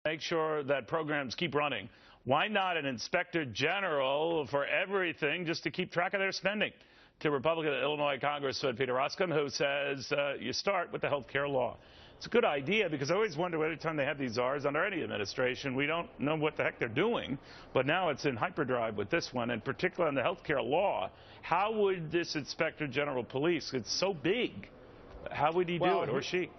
make sure that programs keep running. Why not an inspector general for everything just to keep track of their spending? To Republican Illinois Congressman Peter Roskam, who says you start with the health care law. It's a good idea because I always wonder every time they have these czars under any administration, we don't know what the heck they're doing. But now it's in hyperdrive with this one, and particularly on the health care law. How would this inspector general of police, it's so big, how would he do it, or she?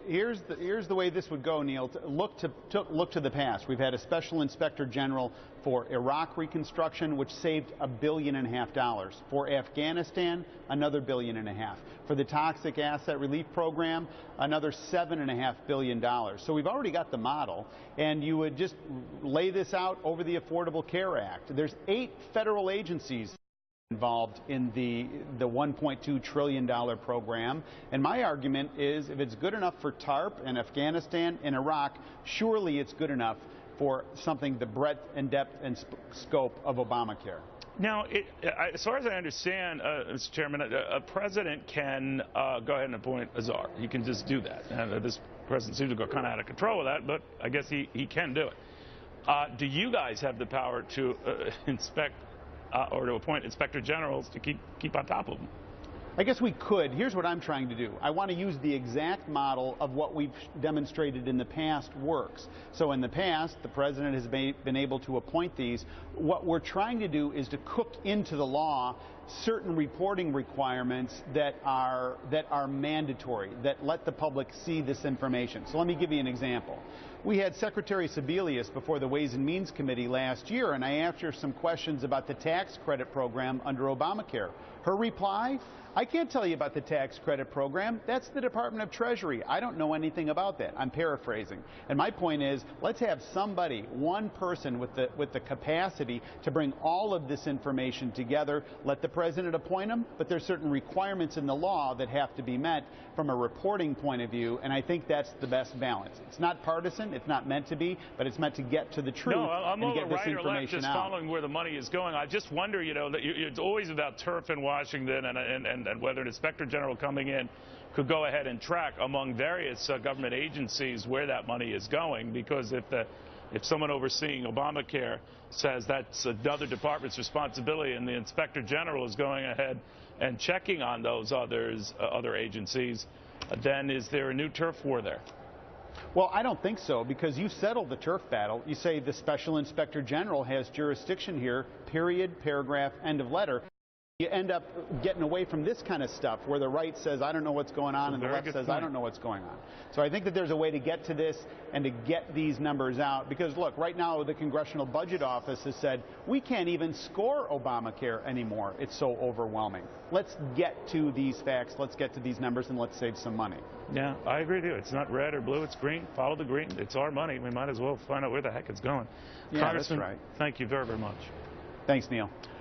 Here's the way this would go, Neil. Look to the past. We've had a special inspector general for Iraq reconstruction, which saved $1.5 billion. For Afghanistan, another $1.5 billion. For the toxic asset relief program, another $7.5 billion. So we've already got the model, and you would just lay this out over the Affordable Care Act. There's 8 federal agencies involved in the $1.2 trillion program. And my argument is if it's good enough for TARP and Afghanistan and Iraq, surely it's good enough for something the breadth and depth and scope of Obamacare. Now, as far as I understand, Mr. Chairman, a president can go ahead and appoint a czar. He can just do that. And this president seems to go kind of out of control with that, but I guess he can do it. Do you guys have the power to inspect or to appoint inspector generals to keep on top of them? I guess we could. Here's what I'm trying to do. I want to use the exact model of what we've demonstrated in the past works. So in the past, the president has been able to appoint these. What we're trying to do is to cook into the law certain reporting requirements that are mandatory, that let the public see this information. So let me give you an example. We had Secretary Sebelius before the Ways and Means Committee last year, and I asked her some questions about the tax credit program under Obamacare. Her reply, I can't tell you about the tax credit program. That's the Department of Treasury. I don't know anything about that. I'm paraphrasing. And my point is, let's have somebody, one person with the capacity to bring all of this information together. Let the president appoint them, but there's certain requirements in the law that have to be met from a reporting point of view, and I think that's the best balance. It's not partisan. It's not meant to be, but it's meant to get to the truth and get this information out. No, I'm all right or left, just following where the money is going. I just wonder, you know, that it's always about turf in Washington and whether an inspector general coming in could go ahead and track among various government agencies where that money is going, because if someone overseeing Obamacare says that's another department's responsibility and the inspector general is going ahead and checking on those other agencies, then is there a new turf war there? Well, I don't think so, because you settled the turf battle. You say the special inspector general has jurisdiction here, period, paragraph, end of letter. You end up getting away from this kind of stuff where the right says, I don't know what's going on, and the left says, I don't know what's going on. So I think that there's a way to get to this and to get these numbers out. Because, look, right now the Congressional Budget Office has said, we can't even score Obamacare anymore. It's so overwhelming. Let's get to these facts, let's get to these numbers, and let's save some money. Yeah, I agree with you. It's not red or blue, it's green. Follow the green. It's our money. We might as well find out where the heck it's going. Yeah, Congressman, that's right. Thank you very, very much. Thanks, Neil.